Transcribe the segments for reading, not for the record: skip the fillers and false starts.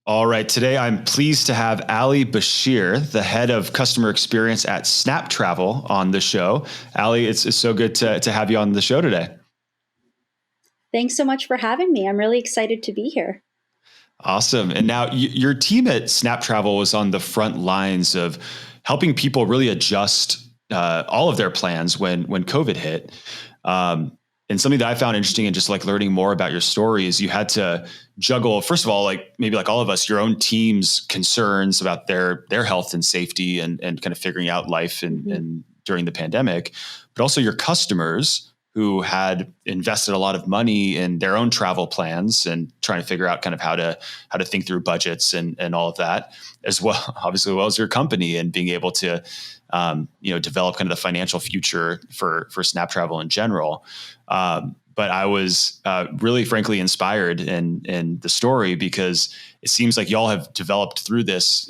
All right. Today, I'm pleased to have Ali Bashir, the head of customer experience at SnapTravel, on the show. Ali, it's so good to have you on the show today. Thanks so much for having me. I'm really excited to be here. Awesome. And now your team at SnapTravel was on the front lines of helping people really adjust all of their plans when COVID hit. And something that I found interesting and just like learning more about your story is you had to juggle, first of all, like maybe like all of us, your own team's concerns about their health and safety and kind of figuring out life and during the pandemic, but also your customers who had invested a lot of money in their own travel plans and trying to figure out kind of how to think through budgets and all of that, as well, obviously, as well as your company and being able to develop kind of the financial future for SnapTravel in general. But I was really, frankly, inspired in the story because it seems like y'all have developed through this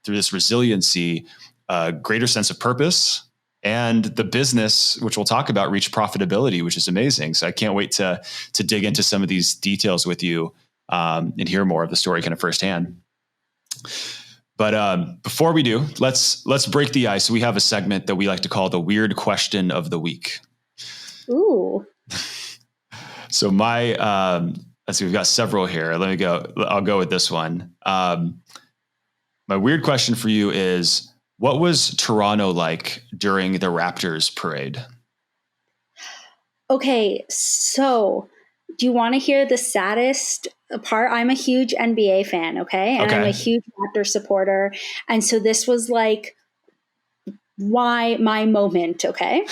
resiliency, a greater sense of purpose, and the business, which we'll talk about, reached profitability, which is amazing. So I can't wait to dig into some of these details with you and hear more of the story kind of firsthand. But before we do, let's break the ice. We have a segment that we like to call the weird question of the week. Ooh. So let's see, we've got several here. I'll go with this one. My weird question for you is, what was Toronto like during the Raptors parade? Okay, so do you want to hear the saddest part? I'm a huge NBA fan, okay? And I'm a huge Raptors supporter. And so this was like my moment, okay?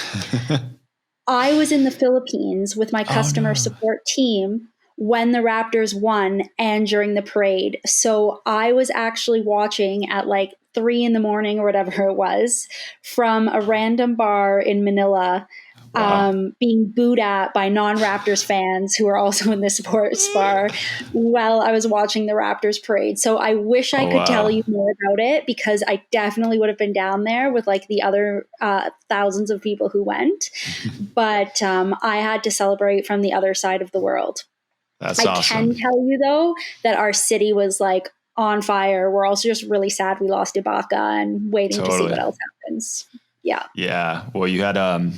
I was in the Philippines with my customer support team when the Raptors won and during the parade. So I was actually watching at like 3 a.m. or whatever it was from a random bar in Manila, being booed at by non-Raptors fans who are also in the sports bar while I was watching the Raptors parade. So I wish I could tell you more about it, because I definitely would have been down there with like the other thousands of people who went. But I had to celebrate from the other side of the world. That's awesome. I can tell you though that our city was like on fire. We're also just really sad we lost Ibaka and waiting to see what else happens. Yeah. Yeah. Well, you had I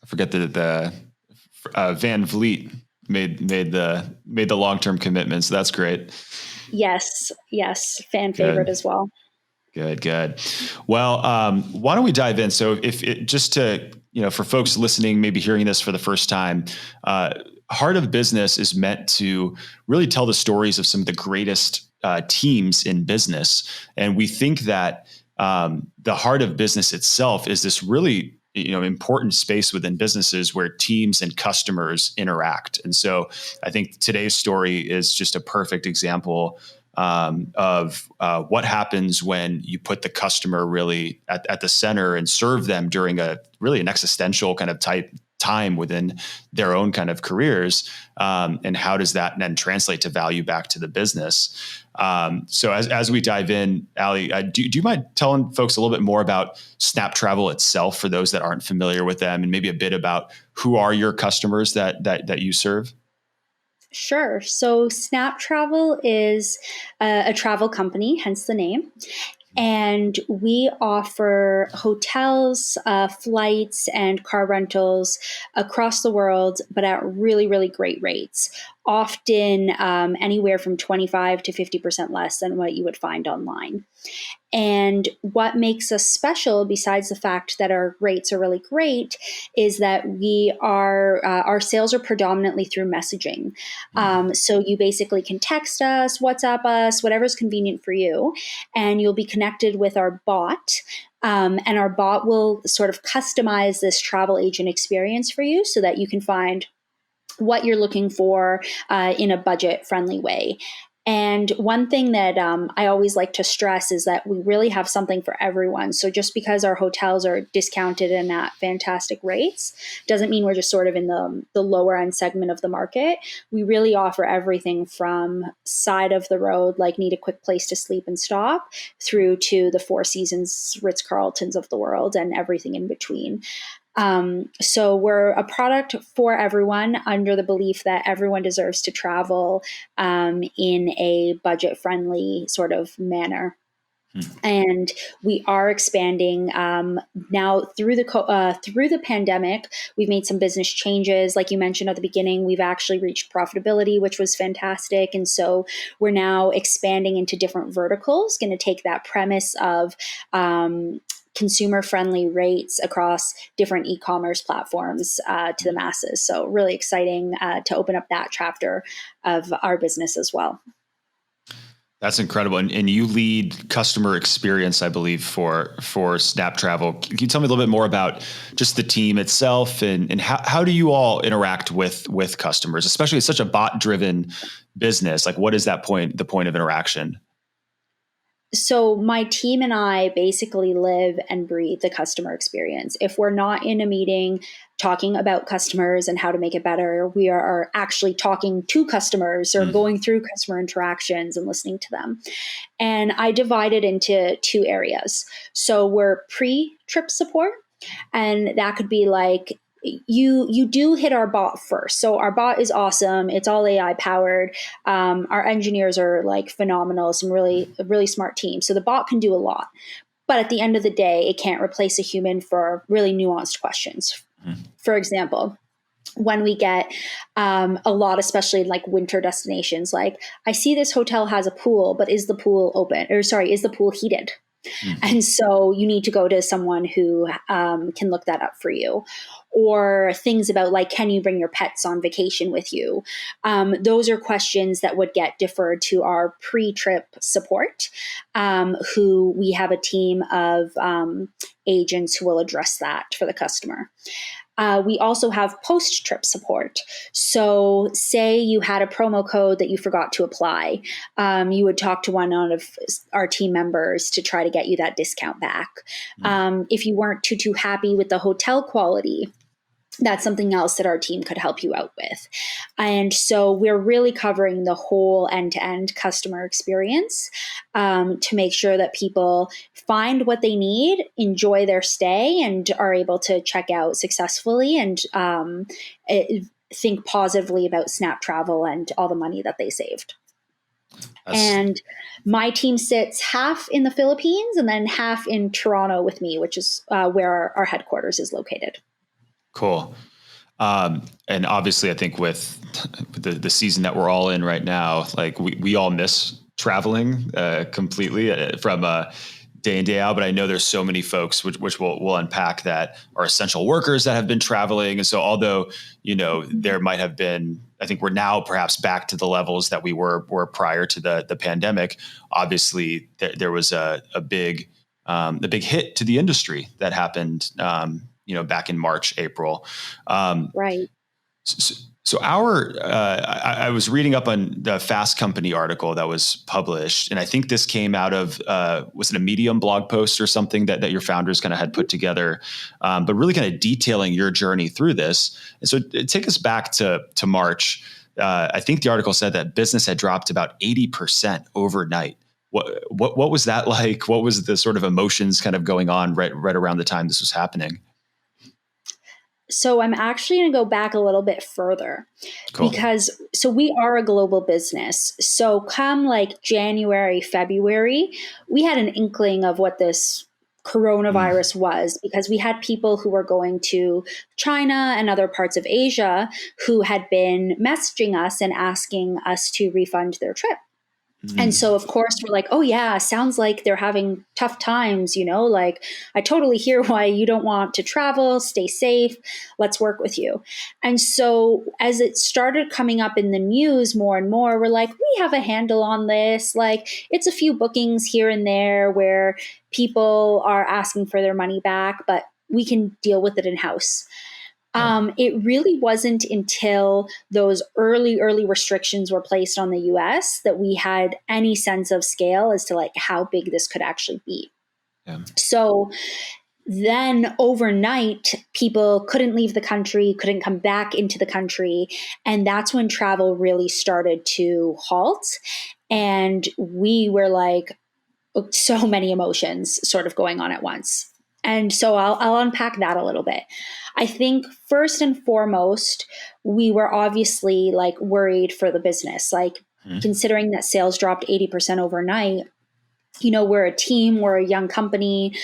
forget the Van Vliet made the long-term commitment, so that's great. Yes, fan favorite as well. Good. Well, why don't we dive in? So, for folks listening, maybe hearing this for the first time, Heart of Business is meant to really tell the stories of some of the greatest teams in business, and we think that the heart of business itself is this really important space within businesses where teams and customers interact. And so I think today's story is just a perfect example of what happens when you put the customer really at the center and serve them during an existential kind of time within their own kind of careers. And how does that then translate to value back to the business? So as we dive in, Ali, do you mind telling folks a little bit more about SnapTravel itself for those that aren't familiar with them, and maybe a bit about who are your customers that you serve? Sure. So SnapTravel is a travel company, hence the name. And we offer hotels, flights, and car rentals across the world, but at really, really great rates. Often anywhere from 25 to 50% less than what you would find online. And what makes us special, besides the fact that our rates are really great, is that our sales are predominantly through messaging. So you basically can text us, WhatsApp us, whatever's convenient for you, and you'll be connected with our bot. And our bot will sort of customize this travel agent experience for you so that you can find what you're looking for in a budget-friendly way. And one thing that I always like to stress is that we really have something for everyone. So just because our hotels are discounted and at fantastic rates doesn't mean we're just sort of in the lower end segment of the market. We really offer everything from side of the road, like need a quick place to sleep and stop, through to the Four Seasons, Ritz-Carltons of the world and everything in between. So we're a product for everyone under the belief that everyone deserves to travel in a budget-friendly sort of manner. And we are expanding now through the pandemic. We've made some business changes, like you mentioned at the beginning. We've actually reached profitability, which was fantastic, and so we're now expanding into different verticals. Going to take that premise of consumer-friendly rates across different e-commerce platforms to the masses. So really exciting to open up that chapter of our business as well. That's incredible. And you lead customer experience, I believe, for SnapTravel. Can you tell me a little bit more about just the team itself and how do you all interact with customers, especially it's such a bot driven business? Like what is the point of interaction? So my team and I basically live and breathe the customer experience. If we're not in a meeting talking about customers and how to make it better, we are actually talking to customers or going through customer interactions and listening to them. And I divide it into two areas. So we're pre-trip support, and that could be like, you do hit our bot first. So our bot is awesome. It's all AI powered. Our engineers are like phenomenal, some really smart team. So the bot can do a lot. But at the end of the day, it can't replace a human for really nuanced questions. For example, when we get a lot, especially in like winter destinations, like I see this hotel has a pool, but is the pool open? Or sorry, is the pool heated? And so you need to go to someone who can look that up for you. Or things about like, can you bring your pets on vacation with you? Those are questions that would get deferred to our pre-trip support, who we have a team of agents who will address that for the customer. We also have post-trip support. So say you had a promo code that you forgot to apply. You would talk to one of our team members to try to get you that discount back. If you weren't too happy with the hotel quality, that's something else that our team could help you out with. And so we're really covering the whole end-to-end customer experience to make sure that people find what they need, enjoy their stay, and are able to check out successfully and think positively about SnapTravel and all the money that they saved. And my team sits half in the Philippines and then half in Toronto with me, which is where our headquarters is located. Cool. And obviously I think with the season that we're all in right now, like we all miss traveling completely from day in, day out. But I know there's so many folks, which we'll unpack, that are essential workers that have been traveling. And so although, there might have been, I think we're now perhaps back to the levels that we were prior to the pandemic. Obviously there was a big hit to the industry that happened, back in March, April. Right. So I was reading up on the Fast Company article that was published, and I think this came out of, was it a Medium blog post or something that your founders kind of had put together, but really kind of detailing your journey through this. And so take us back to March. I think the article said that business had dropped about 80% overnight. What was that like? What was the sort of emotions kind of going on right around the time this was happening? So I'm actually going to go back a little bit further. Cool. Because we are a global business. So come like January, February, we had an inkling of what this coronavirus was, because we had people who were going to China and other parts of Asia who had been messaging us and asking us to refund their trip. And so, of course, we're like, oh, yeah, sounds like they're having tough times, like I totally hear why you don't want to travel, stay safe, let's work with you. And so as it started coming up in the news more and more, we're like, we have a handle on this. Like it's a few bookings here and there where people are asking for their money back, but we can deal with it in-house. It really wasn't until those early restrictions were placed on the US that we had any sense of scale as to like how big this could actually be. Yeah. So then overnight, people couldn't leave the country, couldn't come back into the country. And that's when travel really started to halt. And we were like, so many emotions sort of going on at once. And so I'll unpack that a little bit. I think first and foremost, we were obviously like worried for the business, like considering that sales dropped 80% overnight. You know, we're a team, we're a young company.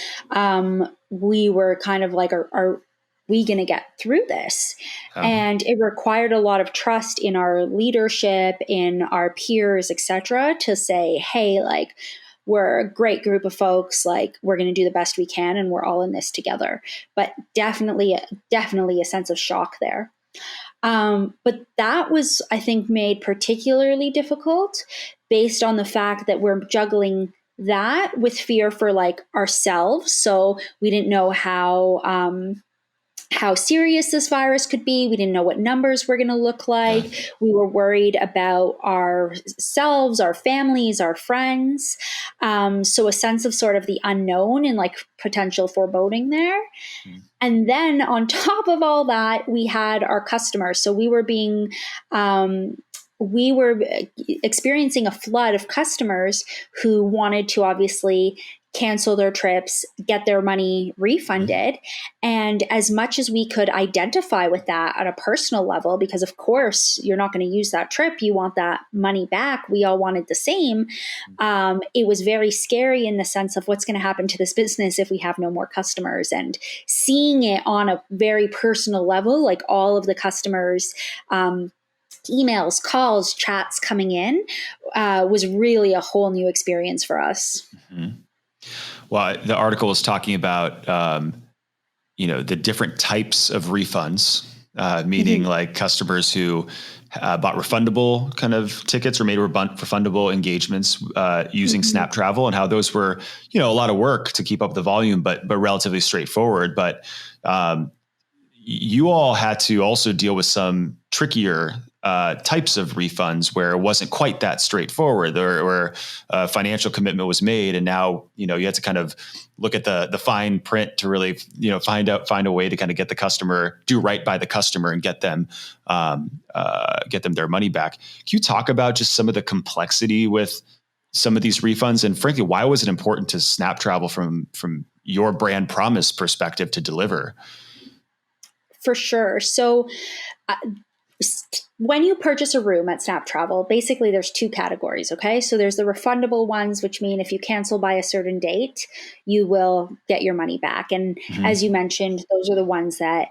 We were kind of like, are we going to get through this? And it required a lot of trust in our leadership, in our peers, etc., to say, hey, like, we're a great group of folks, like we're going to do the best we can and we're all in this together. But definitely a sense of shock there. But that was, I think, made particularly difficult based on the fact that we're juggling that with fear for like ourselves. So we didn't know how serious this virus could be. We didn't know what numbers were going to look like. Yeah. We were worried about ourselves, our families, our friends. So a sense of sort of the unknown and like potential foreboding there. And then on top of all that, we had our customers. So we were experiencing a flood of customers who wanted to obviously cancel their trips, get their money refunded. And as much as we could identify with that at a personal level, because of course you're not going to use that trip, you want that money back. We all wanted the same. It was very scary in the sense of what's going to happen to this business if we have no more customers, and seeing it on a very personal level, like all of the customers, emails, calls, chats coming in, was really a whole new experience for us. Well, the article was talking about, the different types of refunds, meaning like customers who bought refundable kind of tickets or made refundable engagements using SnapTravel, and how those were, a lot of work to keep up the volume, but relatively straightforward. But you all had to also deal with some trickier types of refunds where it wasn't quite that straightforward, or financial commitment was made, and now you had to kind of look at the fine print to really find a way to kind of get the customer, do right by the customer, and get them their money back. Can you talk about just some of the complexity with some of these refunds, and frankly, why was it important to SnapTravel from your brand promise perspective to deliver? For sure. So when you purchase a room at SnapTravel, basically there's two categories, okay? So there's the refundable ones, which mean if you cancel by a certain date, you will get your money back. And as you mentioned, those are the ones that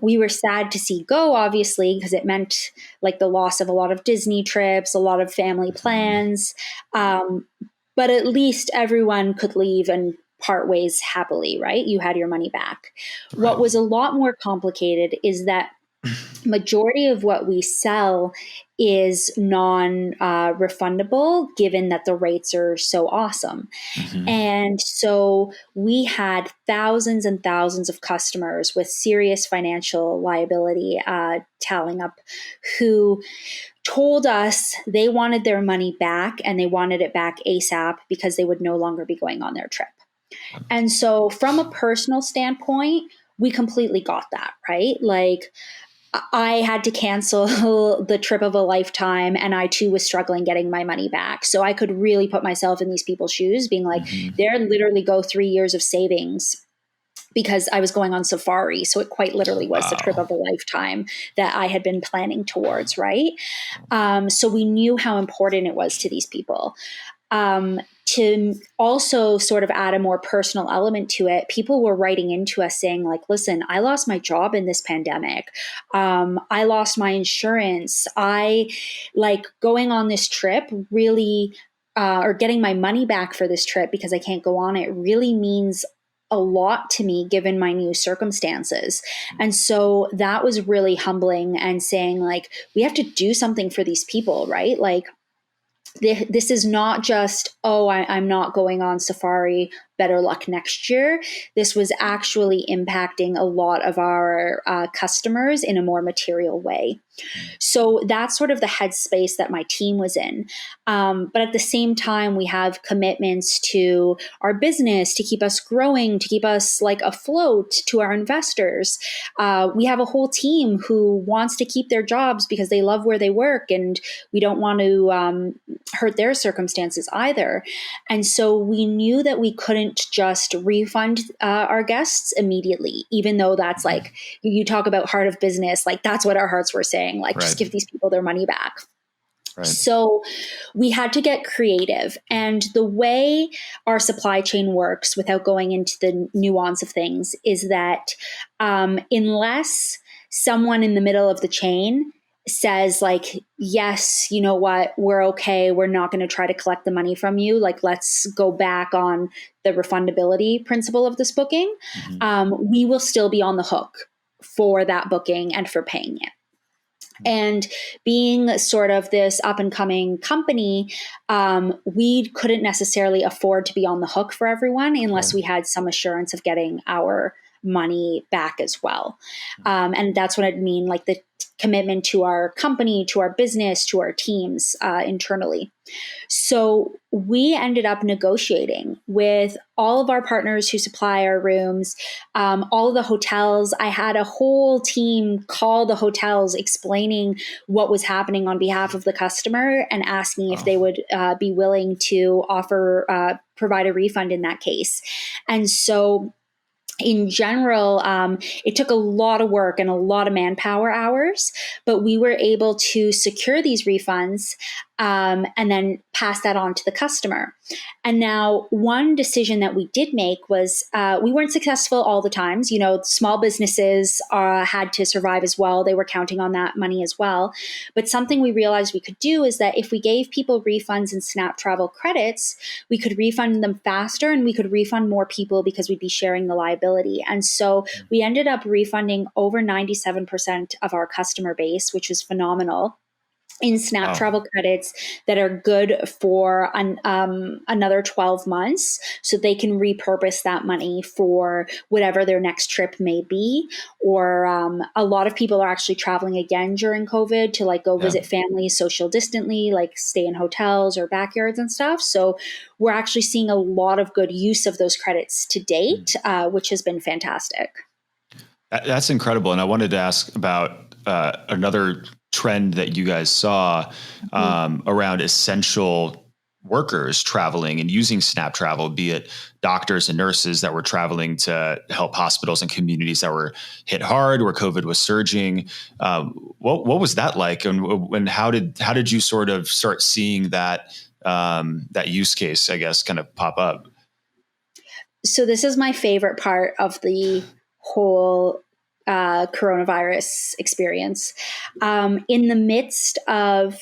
we were sad to see go, obviously, because it meant like the loss of a lot of Disney trips, a lot of family plans. But at least everyone could leave and part ways happily, right? You had your money back. Right. What was a lot more complicated is that majority of what we sell is non-refundable, given that the rates are so awesome. And so we had thousands and thousands of customers with serious financial liability tallying up, who told us they wanted their money back, and they wanted it back ASAP because they would no longer be going on their trip. And so from a personal standpoint, we completely got that, right? Like, I had to cancel the trip of a lifetime, and I too was struggling getting my money back. So I could really put myself in these people's shoes, being like, there literally go 3 years of savings because I was going on safari. So it quite literally was the trip of a lifetime that I had been planning towards, right? So we knew how important it was to these people. To also sort of add a more personal element to it, people were writing into us saying like, listen, I lost my job in this pandemic. I lost my insurance. I like going on this trip really, or getting my money back for this trip because I can't go on it really means a lot to me given my new circumstances. And so that was really humbling, and saying like, we have to do something for these people, right? Like, this is not just, I'm not going on safari, better luck next year. This was actually impacting a lot of our customers in a more material way. So that's sort of the headspace that my team was in. But at the same time, we have commitments to our business to keep us growing, to keep us like afloat, to our investors. We have a whole team who wants to keep their jobs because they love where they work, and we don't want to hurt their circumstances either. And so we knew that we couldn't just refund our guests immediately, even though that's like, you talk about heart of business, like that's what our hearts were saying, like just give these people their money back. Right. So we had to get creative. And the way our supply chain works, without going into the nuance of things, is that unless someone in the middle of the chain says like, yes, you know what, we're okay, we're not going to try to collect the money from you, like let's go back on the refundability principle of this booking, we will still be on the hook for that booking and for paying it. And being sort of this up and coming company, we couldn't necessarily afford to be on the hook for everyone unless we had some assurance of getting our money back as well. And that's what I mean, like the commitment to our company, to our business, to our teams internally. So we ended up negotiating with all of our partners who supply our rooms, all of the hotels. I had a whole team call the hotels explaining what was happening on behalf of the customer and asking if they would be willing to provide a refund in that case. And so in general, it took a lot of work and a lot of manpower hours, but we were able to secure these refunds and then pass that on to the customer. And now one decision that we did make was we weren't successful all the times. You know, small businesses had to survive as well. They were counting on that money as well. But something we realized we could do is that if we gave people refunds and SnapTravel credits, we could refund them faster and we could refund more people because we'd be sharing the liability. And so we ended up refunding over 97% of our customer base, which was phenomenal, in SnapTravel credits that are good for another 12 months. So they can repurpose that money for whatever their next trip may be. Or a lot of people are actually traveling again during COVID to like go visit family social distantly, like stay in hotels or backyards and stuff. So we're actually seeing a lot of good use of those credits to date, which has been fantastic. That's incredible. And I wanted to ask about another trend that you guys saw around essential workers traveling and using SnapTravel, be it doctors and nurses that were traveling to help hospitals and communities that were hit hard where COVID was surging. What was that like? And how did you sort of start seeing that use case, I guess, kind of pop up? So this is my favorite part of the whole coronavirus experience. In the midst of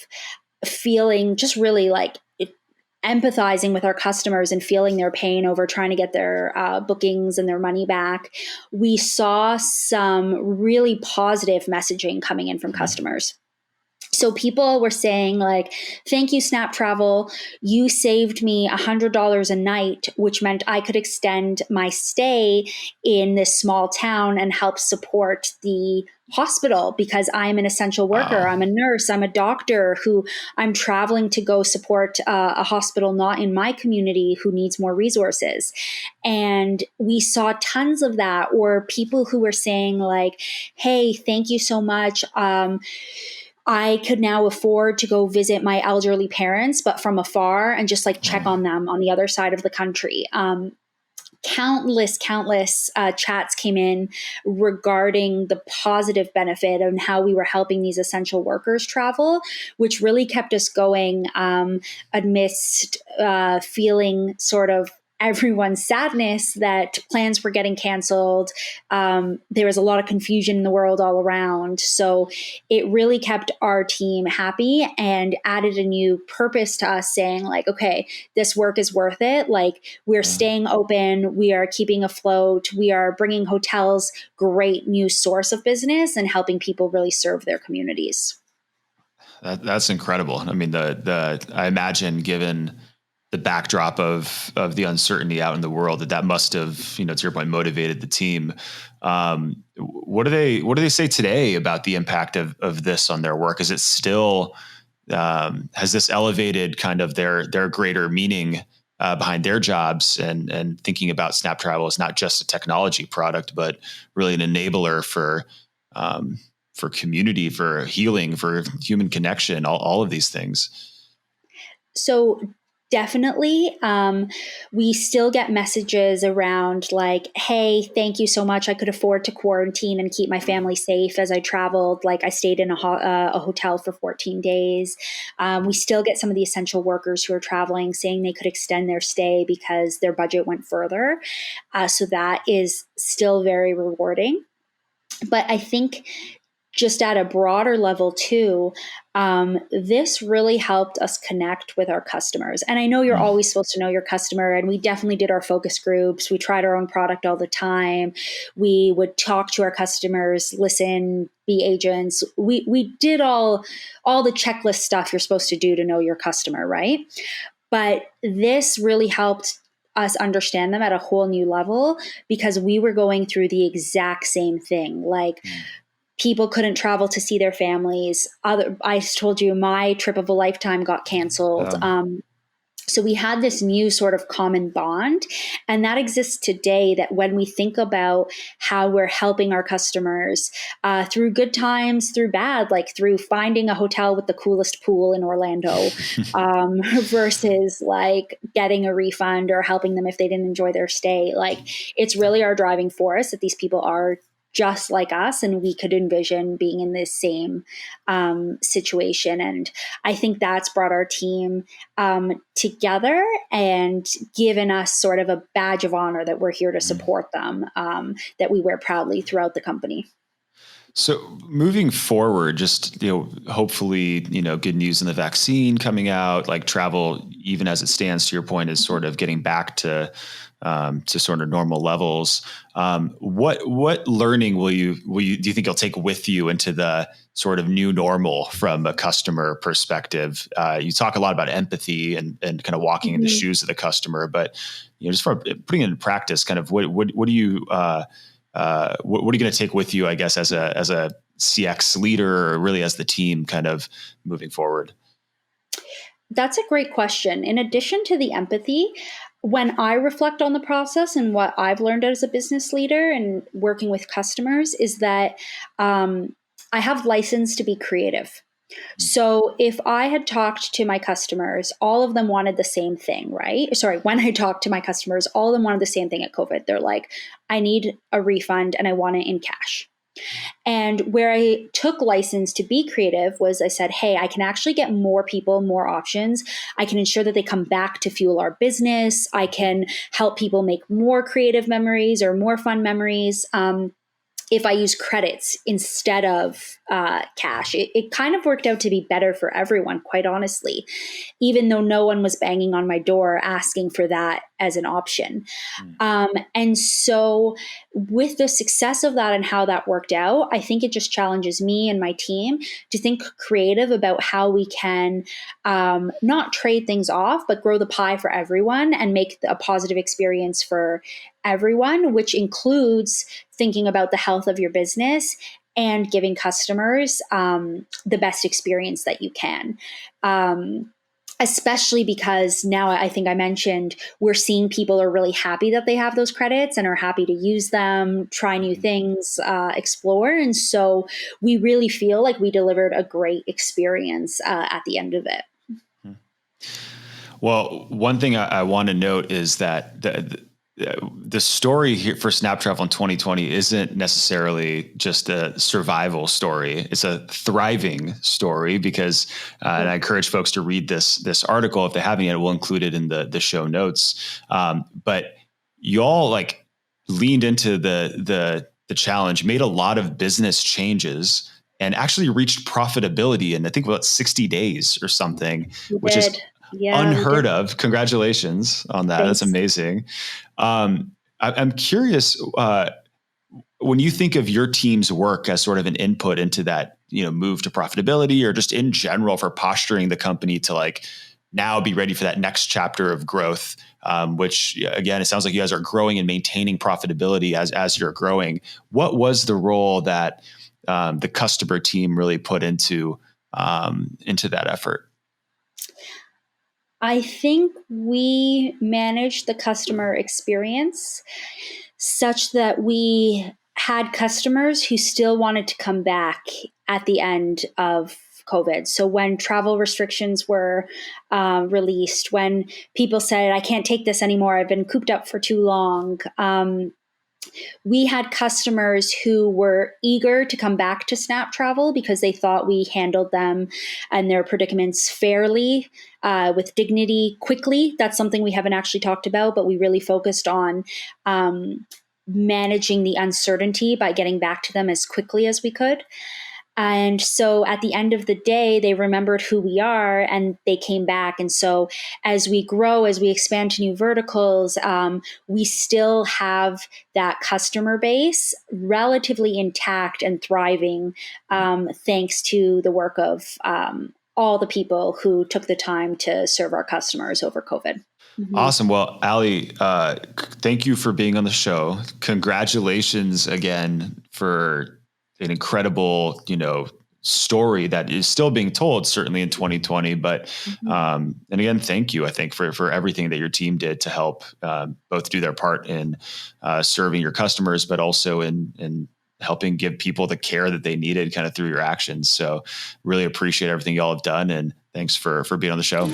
feeling just really like empathizing with our customers and feeling their pain over trying to get their bookings and their money back, we saw some really positive messaging coming in from customers. So people were saying like, thank you, SnapTravel. You saved me $100 a night, which meant I could extend my stay in this small town and help support the hospital because I'm an essential worker. Wow. I'm a nurse. I'm a doctor who I'm traveling to go support a hospital not in my community who needs more resources. And we saw tons of that, or people who were saying like, hey, thank you so much. I could now afford to go visit my elderly parents, but from afar, and just like check on them on the other side of the country. Countless chats came in regarding the positive benefit and how we were helping these essential workers travel, which really kept us going amidst feeling sort of everyone's sadness that plans were getting canceled. There was a lot of confusion in the world all around. So it really kept our team happy and added a new purpose to us, saying like, okay, this work is worth it. Like we're staying open. We are keeping afloat. We are bringing hotels great new source of business and helping people really serve their communities. That's incredible. I mean, I imagine given the backdrop of the uncertainty out in the world, that must have, to your point, motivated the team. What do they say today about the impact of this on their work? Is it still, has this elevated kind of their greater meaning behind their jobs, and thinking about SnapTravel as not just a technology product, but really an enabler for community, for healing, for human connection, all of these things? So definitely, we still get messages around like, hey, thank you so much. I could afford to quarantine and keep my family safe as I traveled. Like I stayed in a hotel for 14 days. We still get some of the essential workers who are traveling saying they could extend their stay because their budget went further. So that is still very rewarding. But I think just at a broader level too, this really helped us connect with our customers. And I know you're always supposed to know your customer, and we definitely did our focus groups. We tried our own product all the time. We would talk to our customers, listen, be agents. We did all the checklist stuff you're supposed to do to know your customer, right? But this really helped us understand them at a whole new level, because we were going through the exact same thing. Like, people couldn't travel to see their families. I told you my trip of a lifetime got canceled. So we had this new sort of common bond, and that exists today, that when we think about how we're helping our customers through good times, through bad, like through finding a hotel with the coolest pool in Orlando versus like getting a refund or helping them if they didn't enjoy their stay. Like, it's really our driving force that these people are just like us, and we could envision being in this same situation. And I think that's brought our team together and given us sort of a badge of honor that we're here to support them, that we wear proudly throughout the company. So moving forward, just, hopefully, good news in the vaccine coming out, like travel, even as it stands, to your point, is sort of getting back to sort of normal levels. What learning do you think you'll take with you into the sort of new normal from a customer perspective? You talk a lot about empathy and kind of walking in the shoes of the customer, but just from putting it in practice, kind of what do you what are you going to take with you, I guess, as a CX leader, or really as the team kind of moving forward? That's a great question. In addition to the empathy, when I reflect on the process and what I've learned as a business leader and working with customers, is that I have license to be creative. So if I had talked to my customers, all of them wanted the same thing, right? Sorry, when I talked to my customers, all of them wanted the same thing at COVID. They're like, I need a refund and I want it in cash. And where I took license to be creative was I said, hey, I can actually get more people, more options. I can ensure that they come back to fuel our business. I can help people make more creative memories or more fun memories. If I use credits instead of cash. It kind of worked out to be better for everyone, quite honestly, even though no one was banging on my door asking for that as an option. And so with the success of that and how that worked out, I think it just challenges me and my team to think creative about how we can not trade things off, but grow the pie for everyone and make a positive experience for everyone, which includes thinking about the health of your business and giving customers the best experience that you can. Especially because now, I think I mentioned, we're seeing people are really happy that they have those credits and are happy to use them, try new things, explore. And so we really feel like we delivered a great experience at the end of it. Well, one thing I want to note is that the story here for SnapTravel in 2020 isn't necessarily just a survival story. It's a thriving story because, and I encourage folks to read this article if they haven't yet. We'll include it in the show notes. But you all like leaned into the challenge, made a lot of business changes, and actually reached profitability in, I think, about 60 days or something, which is unheard of. Congratulations on that. Thanks. That's amazing. I'm curious, when you think of your team's work as sort of an input into that, move to profitability, or just in general for posturing the company to like now be ready for that next chapter of growth, which again, it sounds like you guys are growing and maintaining profitability as you're growing. What was the role that the customer team really put into that effort? I think we managed the customer experience such that we had customers who still wanted to come back at the end of COVID. So when travel restrictions were released, when people said, I can't take this anymore, I've been cooped up for too long. We had customers who were eager to come back to SnapTravel because they thought we handled them and their predicaments fairly, with dignity, quickly. That's something we haven't actually talked about, but we really focused on managing the uncertainty by getting back to them as quickly as we could. And so at the end of the day, they remembered who we are and they came back. And so as we grow, as we expand to new verticals, we still have that customer base relatively intact and thriving, thanks to the work of all the people who took the time to serve our customers over COVID. Mm-hmm. Awesome. Well, Ali, thank you for being on the show. Congratulations again for an incredible, story that is still being told, certainly in 2020. But, and again, thank you, I think, for everything that your team did to help both do their part in serving your customers, but also in helping give people the care that they needed kind of through your actions. So really appreciate everything y'all have done. And thanks for being on the show.